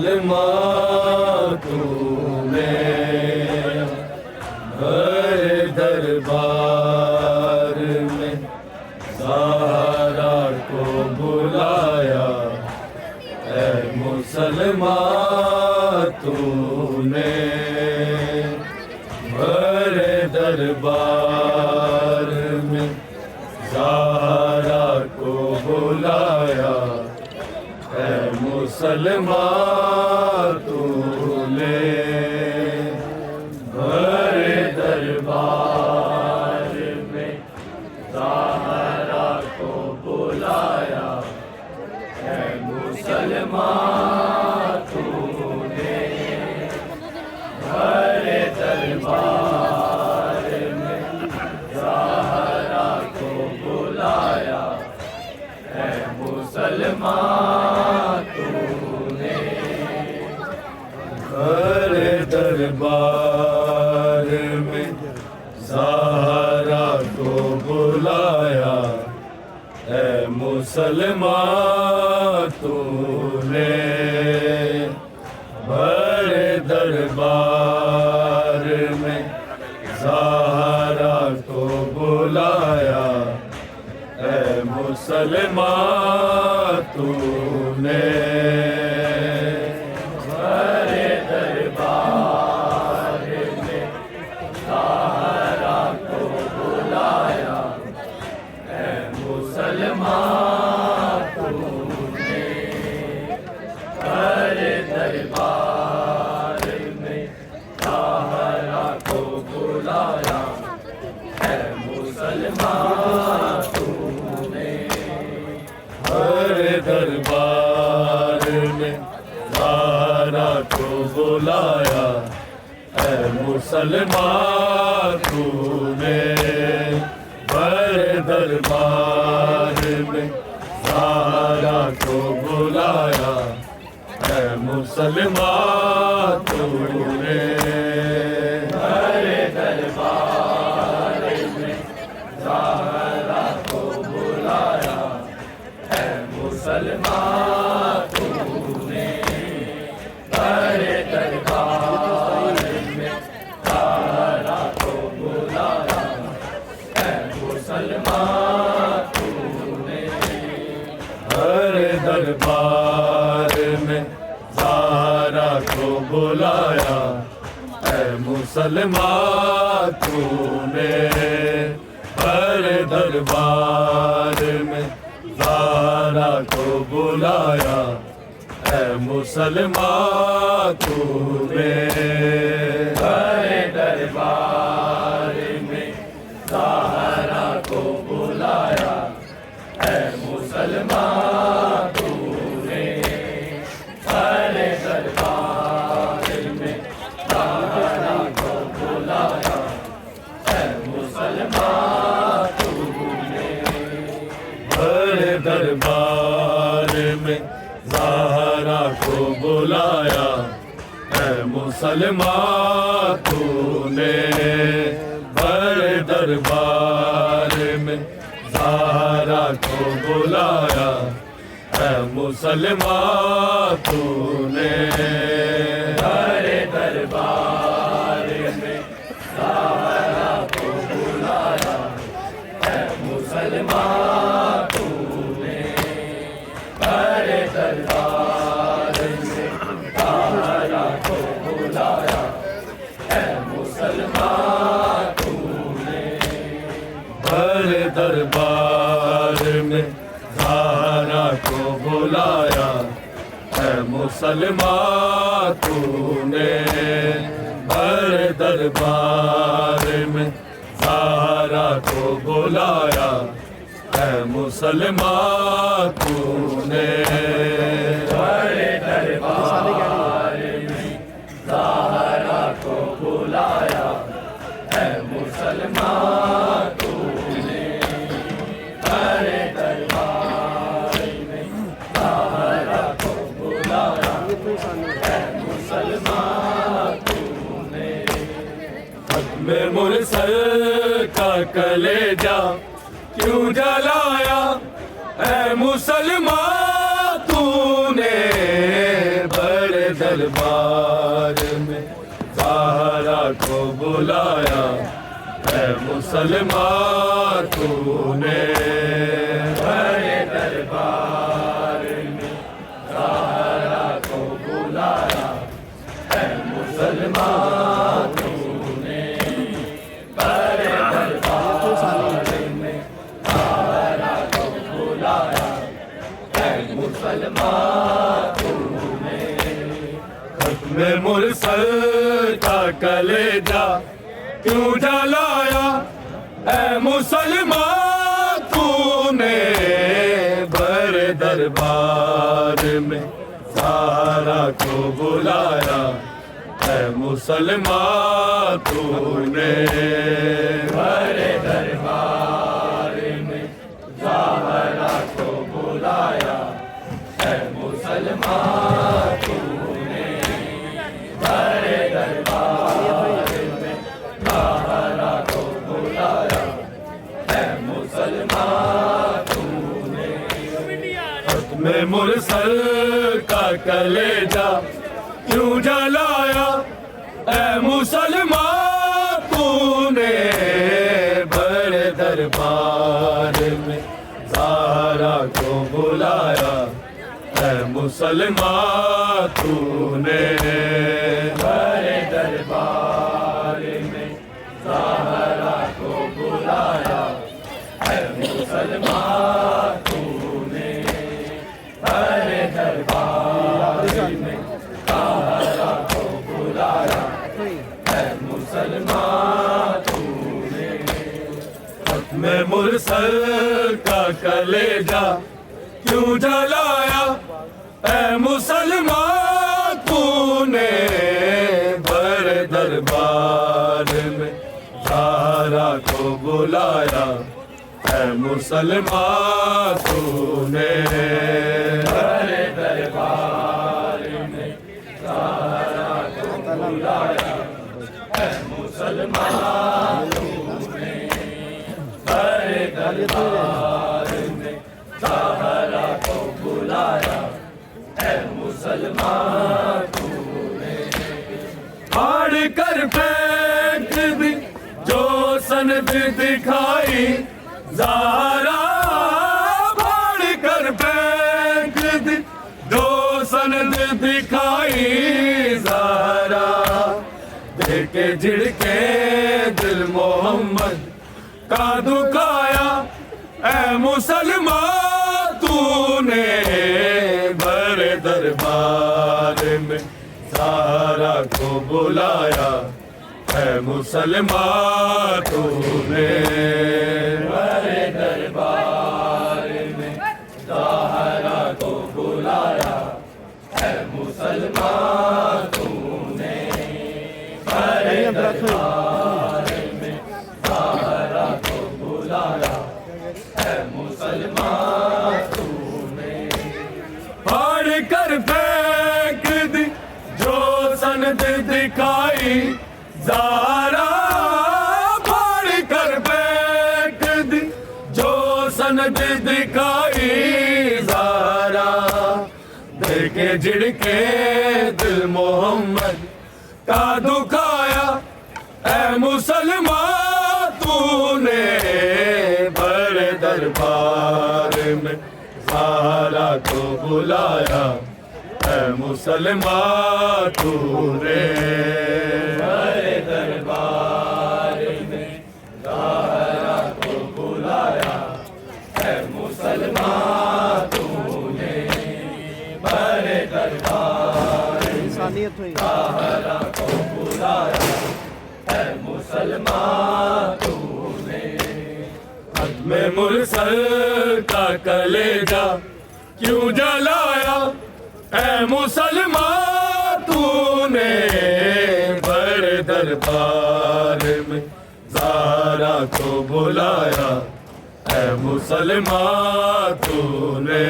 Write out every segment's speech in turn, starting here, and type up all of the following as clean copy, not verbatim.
मुसलमान तूने हर दरबार में ज़हरा को बुलाया। ऐ मुसलमान तूने हर दरबार में ज़हरा को बुलाया। ऐ मुसलमान तूने हर दरबार में ज़हरा को बुलाया। ऐ मुसलमान तूने हर दरबार में ज़हरा को बुलाया। ऐ मुसलमान तूने हर दरबार में ज़हरा को बुलाया। ऐ मुसलमान तूने हर दरबार में ज़हरा को बुलाया। ऐ मुसलमान तूने हर दरबार में ज़हरा को बुलाया। ऐ मुसलमान तूने हर दरबार में ज़हरा को बुलाया। ऐ मुसलमान हर दरबार में ज़हरा को बुलाया। ऐ मुसलमान तूने हर दरबार में ज़हरा को बुलाया। ऐ मुसलमान तूने हर दरबार में ज़हरा को बुलाया। ऐ मुसलमान तूने हर दरबार में ज़हरा को बुलाया। ऐ मुसलमान तूने हर दरबार में ज़हरा को बुलाया। ऐ मुसलमान तूने हर दरबार में ज़ारा को बुलाया ऐ मुसलमान तूने। बड़े दरबार में ज़ारा को बुलाया ऐ मुसलमान तूने। बड़े दरबार में ज़ारा को बुलाया ऐ मुसलमान तूने। बड़े दरबार में ज़ारा को बुलाया ऐ मुसलमान तूने। बड़े दरबार में ज़ारा को बुलाया ऐ मुसलमान तूने। बड़े दरबार में ज़ारा को बुलाया ऐ मुसलमान तूने। बड़े दरबार में ज़ारा को बुलाया ऐ मुसलमान तूने। बड़े दरबार में ज़ारा को बुलाया ऐ मुसलमान तूने। बड़े दरबार में ज़ारा को बुलाया ऐ मुसलमान तूने। बड़े दरबार में ज़ारा को बुलाया ऐ मुसलमान तूने। बड़े दरबार में ज़ारा को बुलाया ऐ मुसलमान तूने। खत्म मुरसल का कलेजा क्यों जलाया ऐ मुसलमान तूने। बड़े दरबार में ज़ारा को बुलाया ऐ मुसलमान तूने। बड़े दरबार में ज़ारा को बुलाया ऐ मुसलमान तूने। बड़े दरबार में ज़ारा को बुलाया ऐ मुसलमान तूने। खत्म मुरसल का कलेजा क्यों जलाया ऐ मुसलमान तूने। बड़े दरबार में ज़ारा को बुलाया ऐ मुसलमान तूने। बड़े दरबार में ज़ारा को बुलाया ऐ मुसलमान तूने। बड़े दरबार में ज़ारा को बुलाया ऐ मुसलमान तूने। खत्म मुरसल का कलेजा क्यों जलाया ऐ मुसलमान तूने। बड़े दरबार में ज़ारा को बुलाया ऐ मुसलमान तूने। बड़े दरबार में ज़ारा को बुलाया ऐ मुसलमान तूने। बड़े दरबार में ज़ारा को बुलाया ऐ मुसलमान तूने। खत्म मुरसल का कलेजा क्यों जलाया ऐ मुसलमान तूने। बड़े दरबार में ज़ारा को बुलाया ऐ मुसलमान तूने। बड़े दरबार में ज़ारा को बुलाया ऐ मुसलमान तूने। बड़े दरबार में ज़ारा को बुलाया ऐ मुसलमान तूने। फाड़ कर फेंक दी जो सनद दिखाई ज़ारा। फाड़ कर फेंक दी जो सनद दिखाई ज़ारा। देखे झिड़के दिल मोहम्मद का दुखाया ऐ मुसलमान ज़हरा को बुलाया है मुसलमान तूने। मेरे दरबार में ज़हरा को बुलाया है मुसलमान तूने। मेरे दरबार में ज़हरा को बुलाया है मुसलमान तूने। फाड़ कर फेंक दी जो सनद दिखाई ज़हरा, फाड़ कर फेंक दी जो सनद दिखाई ज़हरा। देखे झिड़के दिल मोहम्मद का दुखाया ऐ मुसलमान तूने। बड़े दरबार में ज़हरा को बुलाया है मुसलमान तूने। बड़े दरबार में ज़हरा को बुलाया है मुसलमान तूने। बड़े दरबार में ज़हरा को बुलाया है मुसलमान तूने। खत्म मुरसल का कलेजा क्यों जलाया ऐ मुसलमान तूने। बड़े दरबार में ज़हरा को बुलाया ऐ मुसलमान तूने।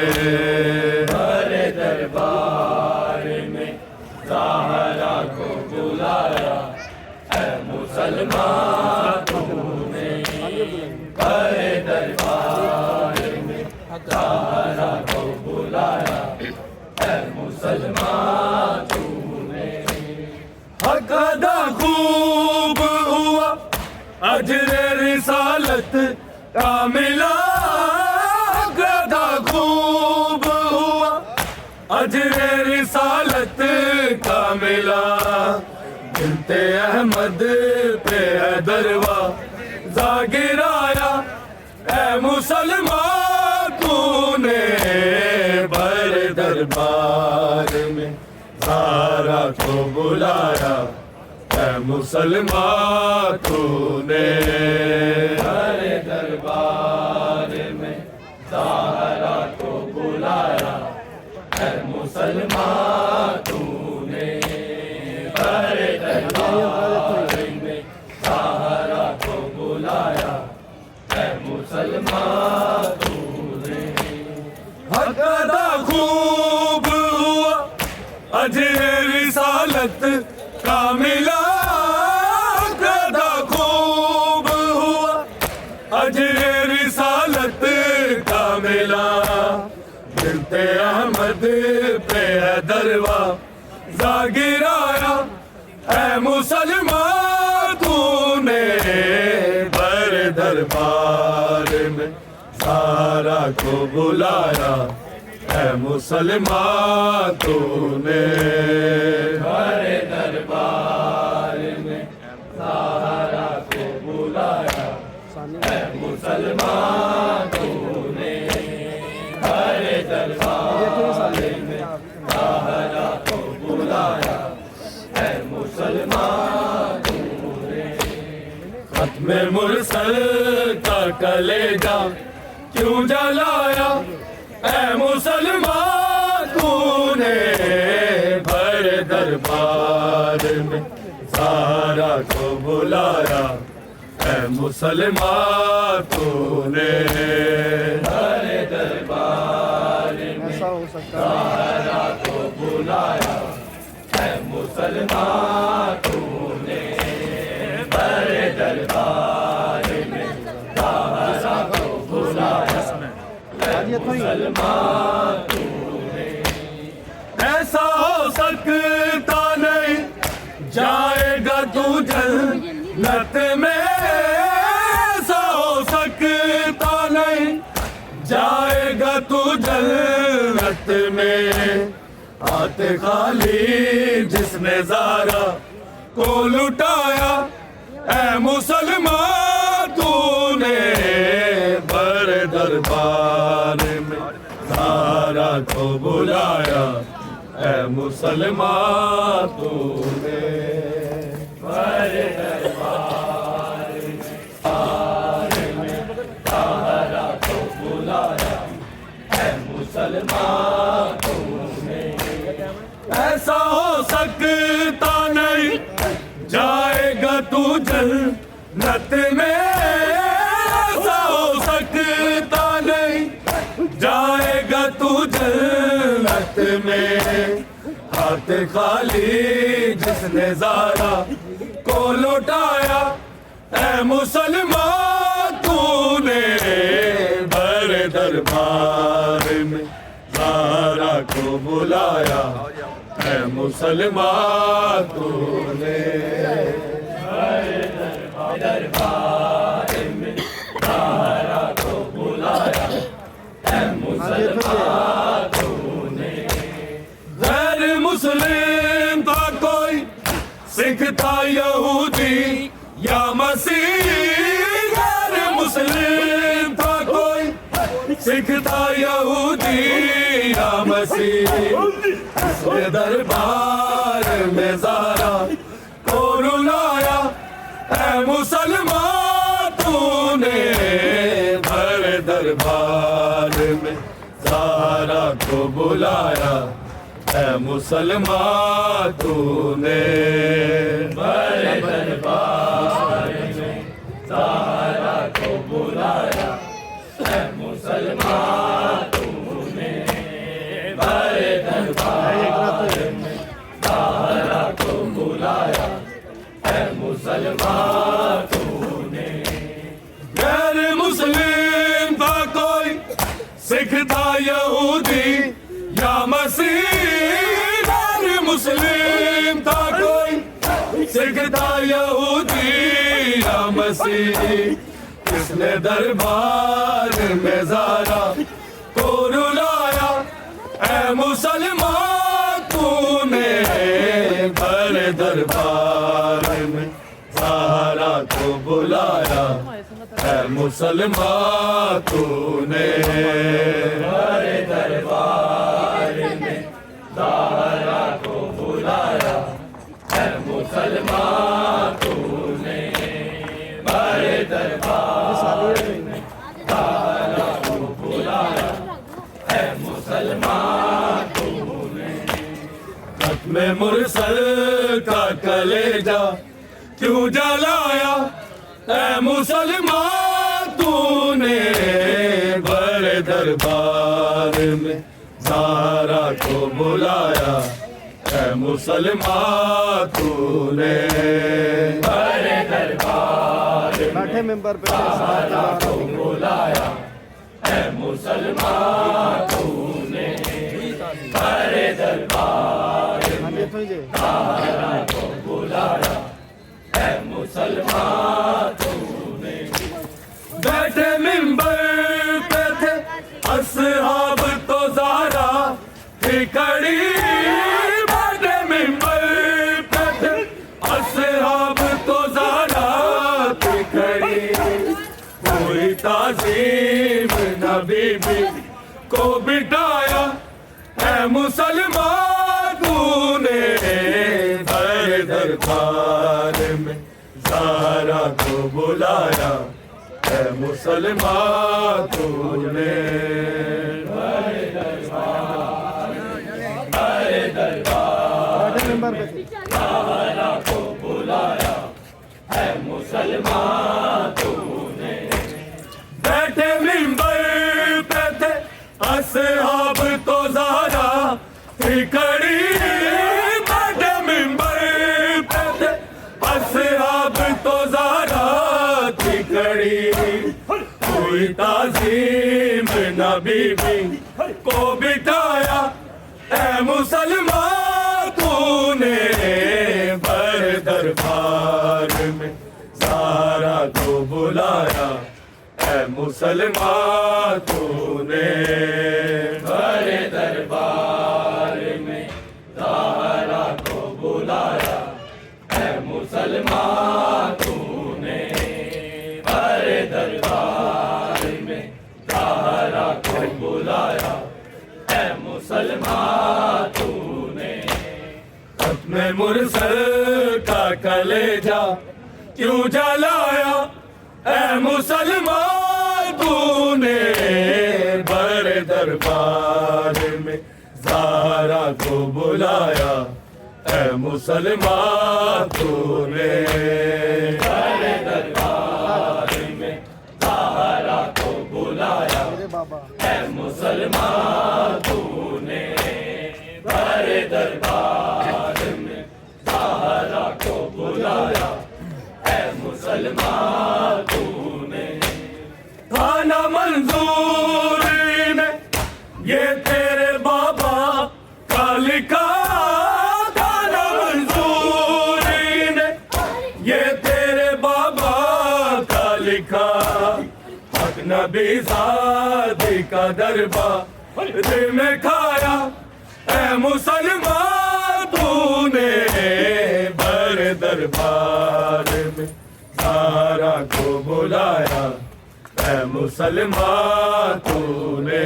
बड़े दरबार में ज़हरा को बुलाया ऐ मुसलमान तूने। बड़े दरबार में ज़हरा को बुलाया है मुसलमान तूने। हक अदा खूब हुआ अजरे रिसालत का मिला। हक अदा खूब हुआ अजरे रिसालत का मिला। बिनते अहमद पे है दरवा गिराया ऐ मुसलमान तूने। बड़े दरबार में ज़हरा को बुलाया है मुसलमान तूने। बड़े दरबार में ज़हरा को बुलाया है मुसलमान तूने। बड़े दरबार में ज़हरा को बुलाया है मुसलमान तूने। हक अदा खूब हुआ अजरे रिसालत का मिला। हक अदा खूब हुआ अजरे रिसालत का मिला। बिनते अहमद पे है दरवा गिराया है मुसलमान तूने। बड़े दरबार में ज़हरा को बुलाया है मुसलमान तूने। बड़े दरबार में ज़हरा को बुलाया है मुसलमान तूने। बड़े दरबार में ज़हरा को बुलाया है मुसलमान तूने। खत्म मुरसल का कलेजा क्यों जलाया ऐ मुसलमान तूने। बड़े दरबार में ज़हरा को बुलाया है मुसलमान तूने। बड़े दरबार में ज़हरा को बुलाया है मुसलमान तूने। बड़े दरबार में ज़हरा को बुलाया है मुसलमान तूने। ऐसा हो सकता नहीं जाएगा तू जन्नत में। ऐसा हो सकता नहीं जाएगा तू जन्नत में। हाथ खाली जिसने ज़हरा को लुटाया ऐ मुसलमान तूने। बड़े दरबार में ज़हरा को बुलाया ऐ मुसलमान तूने बड़े दरबार में तारा को बुलाया, ऐ मुसलमान तूने। ऐसा हो सकता नहीं जाएगा तू जन्नत में, ऐसा हो सकता नहीं जाएगा तू जन्नत में। हाथ खाली जिसने ज़ारा को लौटाया, ऐ मुसलमान तूने बड़े दरबार में ज़ारा को बुलाया, ऐ मुसलमान तूने बड़े दरबार में ज़ारा को बुलाया, ऐ मुसलमान तूने। गैर मुस्लिम था कोई, सिख था यहूदी या मसीह, गैर मुस्लिम था कोई, सिख था यहूदी या मसीह। इसने दरबार में ज़ारा को रुलाया, ऐ मुसलमान तूने बड़े दरबार में ज़ारा को बुलाया, ऐ मुसलमान तूने बड़े दरबार में ज़ारा को बुलाया, ऐ मुसलमान तूने बड़े दरबार में ज़ारा को बुलाया, ऐ मुसलमान तूने। गैर मुस्लिम था कोई, सिख था यहूदी या मसीह, गैर मुस्लिम था कोई, सिख था यहूदी या मसीह। किसने दरबार में ज़ारा को रुलाया, ऐ मुसलमान तूने बड़े दरबार में ज़ारा को बुलाया, ऐ मुसलमान तूने बड़े दरबार में ज़ारा को बुलाया, ऐ मुसलमान तूने बड़े दरबार में ज़ारा को बुलाया, ऐ मुसलमान तूने। खत्म मुरसल का कलेजा क्यों जलाया, ऐ मुसलमान तूने बड़े दरबार में ज़ारा को बुलाया, ऐ मुसलमान तूने बड़े दरबार में मेंबर पे ज़ारा को बुलाया, ऐ मुसलमान तूने बड़े दरबार में ज़ारा को बुलाया, ऐ मुसलमान तूने। बैठे मिंबर पे थे असहाब तो ज़ारा थी खड़ी, बैठे मिंबर पे थे असहाब तो ज़ारा थी खड़ी। कोई ताज़ीम नबी भी को बिठाया, ऐ मुसलमान तूने बड़े दरबार में ज़ारा को बुलाया, ऐ मुसलमान तूने बड़े दरबार मेंबर पे ज़ारा को बुलाया, ऐ मुसलमान तूने। बैठे मिंबर पे थे असहाब तो ज़ारा थी खड़ी, बैठे मिंबर पे थे असहाब तो ज़ारा थी खड़ी। कोई ताज़ीम नबी भी को बिठाया, ऐ मुसलमान तूने बड़े दरबार में ज़ारा को बुलाया, ऐ मुसलमान तूने बड़े दरबार में ज़ारा को बुलाया, ऐ मुसलमान तूने बड़े दरबार में ज़ारा को बुलाया, ऐ मुसलमान तूने मैं मुरसल का कलेजा क्यों जलाया ऐ मुसलमान तूने बड़े दरबार में ज़हरा को बुलाया ऐ मुसलमान तूने बड़े दरबार में ज़हरा को बुलाया ऐ मुसलमान तूने बड़े दरबार में ज़हरा को बुलाया ऐ मुसलमान तूने खाना मंजूर ने ये तेरे बाबा का लिखा खाना मंजूर ने ये तेरे बाबा का लिखा हक नबी ज़ादी का दरबार में खाया ऐ मुसलमान तूने बड़े दरबार में ज़हरा को बुलाया ऐ मुसलमान तूने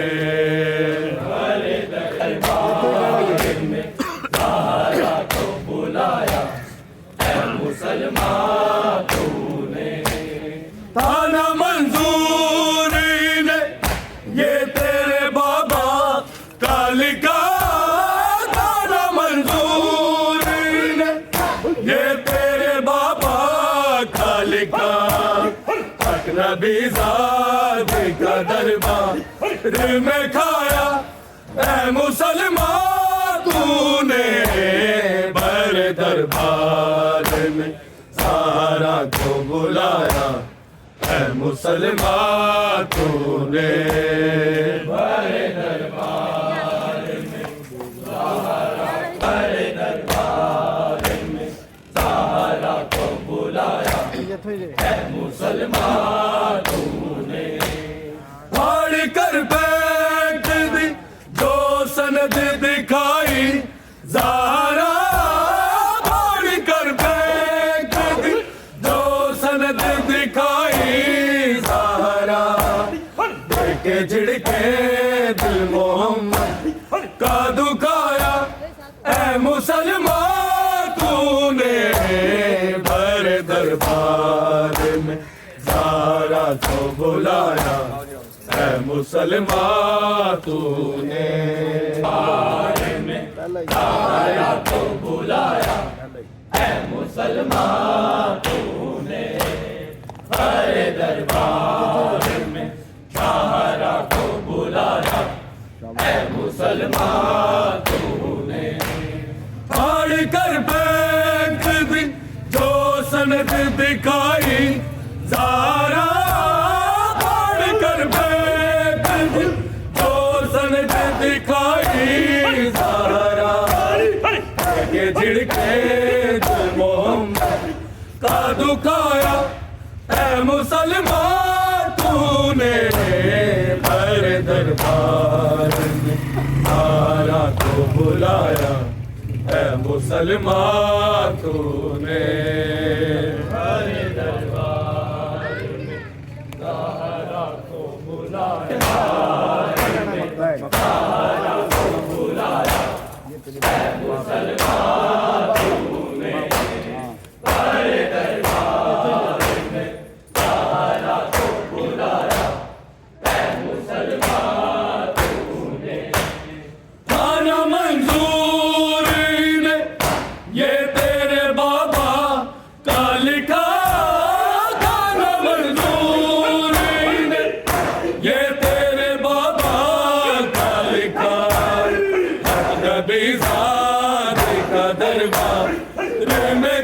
बड़े दरबार में ज़हरा को बुलाया ऐ मुसलमान तूने थाना मंजूर ने ये तेरे बाबा का लिखा थाना मंजूर ने ये तेरे बाबा का लिखा हक नबी ज़ादी का दरबार में खाया ऐ मुसलमान तूने बड़े दरबार में ज़हरा को बुलाया ऐ मुसलमान तूने बड़े दरबार में बड़े दरबार में ज़हरा को बुलाया ऐ मुसलमान तूने फाड़ कर फेंक दी जो सनद दिखाई ज़हरा फाड़ कर फेंक दी जो सनद दिखाई ज़हरा देखे झिड़के दिल मोहम्मद का दुखाया ऐ मुसलमान तूने बड़े दरबार में ज़हरा को बुलाया ऐ मुसलमान तूने ज़हरा को बुलाया ऐ मुसलमान तूने बड़े दरबार में ज़हरा को बुलाया ऐ मुसलमान तूने फाड़ कर फेंक दी जो सनद दिखाई ज़हरा फाड़ कर फेंक दी जो सनद दिखाई ज़हरा के झिड़के दिल मोहम्मद का दुखाया ऐ मुसलमान तूने बड़े दरबार में ज़हरा को बुलाया ऐ मुसलमान तूने बड़े दरबार में ज़हरा को बुलाया ज़हरा को बुलाया ऐ मुसलमान तूने बड़े दरबार में ज़हरा को बुलाया ऐ मुसलमान तूने थाना मंजूर ने ये तेरे बाबा का लिखा थाना मंजूर ने ये तेरे बाबा का लिखा हक नबी ज़ादी का दरबार में